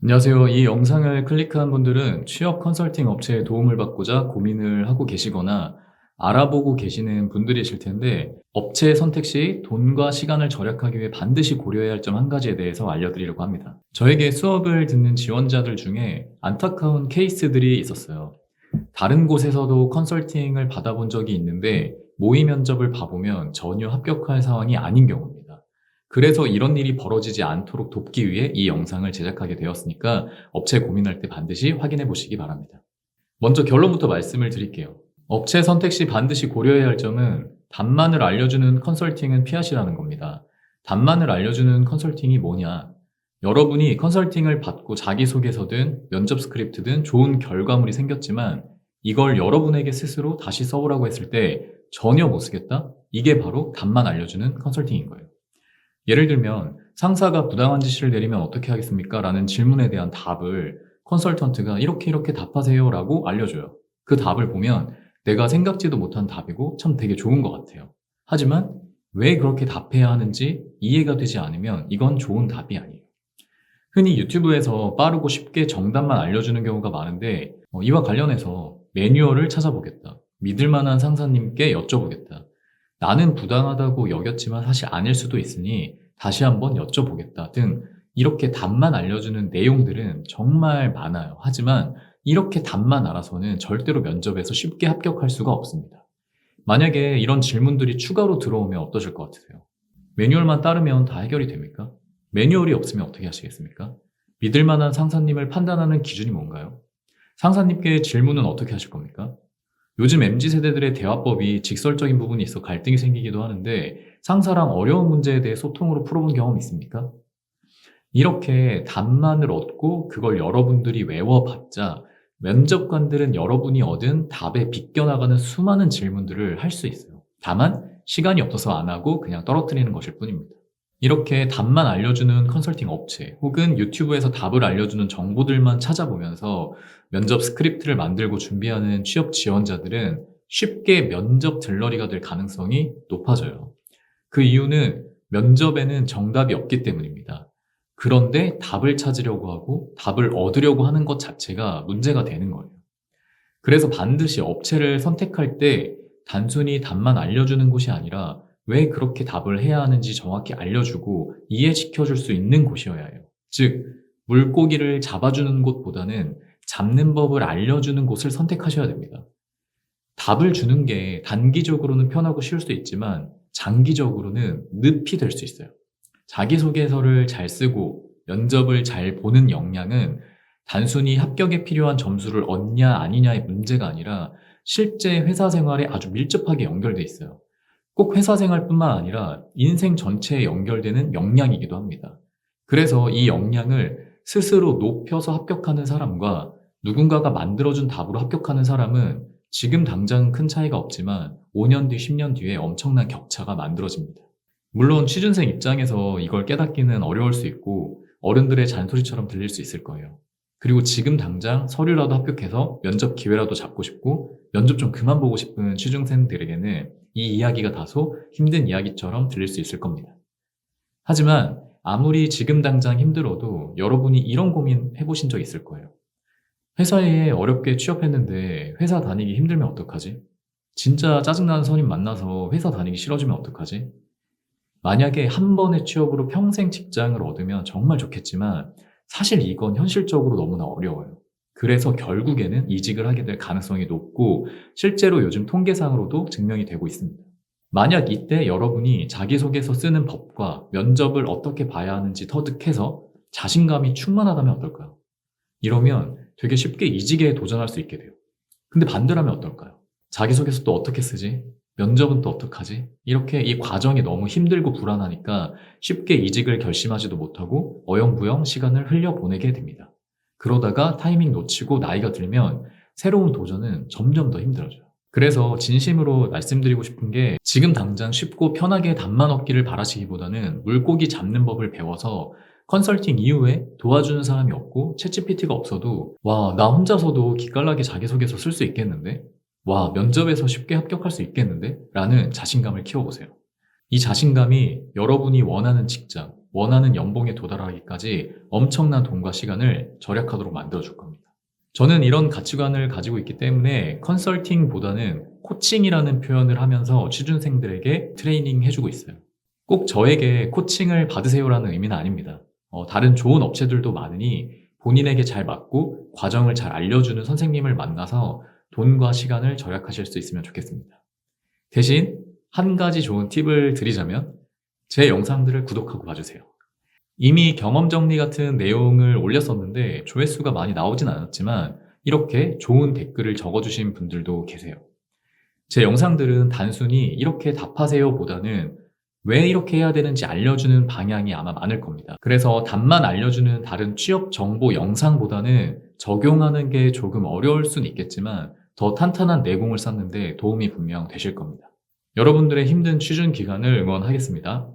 안녕하세요. 이 영상을 클릭한 분들은 취업 컨설팅 업체의 도움을 받고자 고민을 하고 계시거나 알아보고 계시는 분들이실 텐데, 업체 선택 시 돈과 시간을 절약하기 위해 반드시 고려해야 할 점 한 가지에 대해서 알려드리려고 합니다. 저에게 수업을 듣는 지원자들 중에 안타까운 케이스들이 있었어요. 다른 곳에서도 컨설팅을 받아본 적이 있는데 모의 면접을 봐보면 전혀 합격할 상황이 아닌 경우입니다. 그래서 이런 일이 벌어지지 않도록 돕기 위해 이 영상을 제작하게 되었으니까 업체 고민할 때 반드시 확인해 보시기 바랍니다. 먼저 결론부터 말씀을 드릴게요. 업체 선택 시 반드시 고려해야 할 점은 답만을 알려주는 컨설팅은 피하시라는 겁니다. 답만을 알려주는 컨설팅이 뭐냐? 여러분이 컨설팅을 받고 자기소개서든 면접 스크립트든 좋은 결과물이 생겼지만 이걸 여러분에게 스스로 다시 써오라고 했을 때 전혀 못 쓰겠다? 이게 바로 답만 알려주는 컨설팅인 거예요. 예를 들면 상사가 부당한 지시를 내리면 어떻게 하겠습니까? 라는 질문에 대한 답을 컨설턴트가 이렇게 답하세요 라고 알려줘요. 그 답을 보면 내가 생각지도 못한 답이고 참 되게 좋은 것 같아요. 하지만 왜 그렇게 답해야 하는지 이해가 되지 않으면 이건 좋은 답이 아니에요. 흔히 유튜브에서 빠르고 쉽게 정답만 알려주는 경우가 많은데 이와 관련해서 매뉴얼을 찾아보겠다. 믿을 만한 상사님께 여쭤보겠다. 나는 부당하다고 여겼지만 사실 아닐 수도 있으니 다시 한번 여쭤보겠다 등 이렇게 답만 알려주는 내용들은 정말 많아요. 하지만 이렇게 답만 알아서는 절대로 면접에서 쉽게 합격할 수가 없습니다. 만약에 이런 질문들이 추가로 들어오면 어떠실 것 같으세요? 매뉴얼만 따르면 다 해결이 됩니까? 매뉴얼이 없으면 어떻게 하시겠습니까? 믿을 만한 상사님을 판단하는 기준이 뭔가요? 상사님께 질문은 어떻게 하실 겁니까? 요즘 MZ세대들의 대화법이 직설적인 부분이 있어 갈등이 생기기도 하는데 상사랑 어려운 문제에 대해 소통으로 풀어본 경험 있습니까? 이렇게 답만을 얻고 그걸 여러분들이 외워봤자 면접관들은 여러분이 얻은 답에 비껴나가는 수많은 질문들을 할 수 있어요. 다만 시간이 없어서 안 하고 그냥 떨어뜨리는 것일 뿐입니다. 이렇게 답만 알려주는 컨설팅 업체 혹은 유튜브에서 답을 알려주는 정보들만 찾아보면서 면접 스크립트를 만들고 준비하는 취업 지원자들은 쉽게 면접 들러리가 될 가능성이 높아져요. 그 이유는 면접에는 정답이 없기 때문입니다. 그런데 답을 찾으려고 하고 답을 얻으려고 하는 것 자체가 문제가 되는 거예요. 그래서 반드시 업체를 선택할 때 단순히 답만 알려주는 곳이 아니라 왜 그렇게 답을 해야 하는지 정확히 알려주고 이해시켜줄 수 있는 곳이어야 해요. 즉, 물고기를 잡아주는 곳보다는 잡는 법을 알려주는 곳을 선택하셔야 됩니다. 답을 주는 게 단기적으로는 편하고 쉬울 수 있지만 장기적으로는 늪이 될 수 있어요. 자기소개서를 잘 쓰고 면접을 잘 보는 역량은 단순히 합격에 필요한 점수를 얻냐 아니냐의 문제가 아니라 실제 회사 생활에 아주 밀접하게 연결돼 있어요. 꼭 회사 생활뿐만 아니라 인생 전체에 연결되는 역량이기도 합니다. 그래서 이 역량을 스스로 높여서 합격하는 사람과 누군가가 만들어준 답으로 합격하는 사람은 지금 당장 큰 차이가 없지만 5년 뒤, 10년 뒤에 엄청난 격차가 만들어집니다. 물론 취준생 입장에서 이걸 깨닫기는 어려울 수 있고 어른들의 잔소리처럼 들릴 수 있을 거예요. 그리고 지금 당장 서류라도 합격해서 면접 기회라도 잡고 싶고 면접 좀 그만 보고 싶은 취준생들에게는 이 이야기가 다소 힘든 이야기처럼 들릴 수 있을 겁니다. 하지만 아무리 지금 당장 힘들어도 여러분이 이런 고민 해보신 적 있을 거예요. 회사에 어렵게 취업했는데 회사 다니기 힘들면 어떡하지? 진짜 짜증나는 선임 만나서 회사 다니기 싫어지면 어떡하지? 만약에 한 번의 취업으로 평생 직장을 얻으면 정말 좋겠지만 사실 이건 현실적으로 너무나 어려워요. 그래서 결국에는 이직을 하게 될 가능성이 높고 실제로 요즘 통계상으로도 증명이 되고 있습니다. 만약 이때 여러분이 자기소개서 쓰는 법과 면접을 어떻게 봐야 하는지 터득해서 자신감이 충만하다면 어떨까요? 이러면 되게 쉽게 이직에 도전할 수 있게 돼요. 근데 반대라면 어떨까요? 자기소개서 또 어떻게 쓰지? 면접은 또 어떡하지? 이렇게 이 과정이 너무 힘들고 불안하니까 쉽게 이직을 결심하지도 못하고 어영부영 시간을 흘려보내게 됩니다. 그러다가 타이밍 놓치고 나이가 들면 새로운 도전은 점점 더 힘들어져요. 그래서 진심으로 말씀드리고 싶은 게 지금 당장 쉽고 편하게 답만 얻기를 바라시기보다는 물고기 잡는 법을 배워서 컨설팅 이후에 도와주는 사람이 없고 챗GPT가 없어도 와, 나 혼자서도 기깔나게 자기소개서 쓸 수 있겠는데? 와, 면접에서 쉽게 합격할 수 있겠는데? 라는 자신감을 키워보세요. 이 자신감이 여러분이 원하는 직장, 원하는 연봉에 도달하기까지 엄청난 돈과 시간을 절약하도록 만들어줄 겁니다. 저는 이런 가치관을 가지고 있기 때문에 컨설팅보다는 코칭이라는 표현을 하면서 취준생들에게 트레이닝 해주고 있어요. 꼭 저에게 코칭을 받으세요라는 의미는 아닙니다. 다른 좋은 업체들도 많으니 본인에게 잘 맞고 과정을 잘 알려주는 선생님을 만나서 돈과 시간을 절약하실 수 있으면 좋겠습니다. 대신 한 가지 좋은 팁을 드리자면 제 영상들을 구독하고 봐주세요. 이미 경험 정리 같은 내용을 올렸었는데 조회수가 많이 나오진 않았지만 이렇게 좋은 댓글을 적어주신 분들도 계세요. 제 영상들은 단순히 이렇게 답하세요 보다는 왜 이렇게 해야 되는지 알려주는 방향이 아마 많을 겁니다. 그래서 답만 알려주는 다른 취업 정보 영상보다는 적용하는 게 조금 어려울 수는 있겠지만 더 탄탄한 내공을 쌓는데 도움이 분명 되실 겁니다. 여러분들의 힘든 취준 기간을 응원하겠습니다.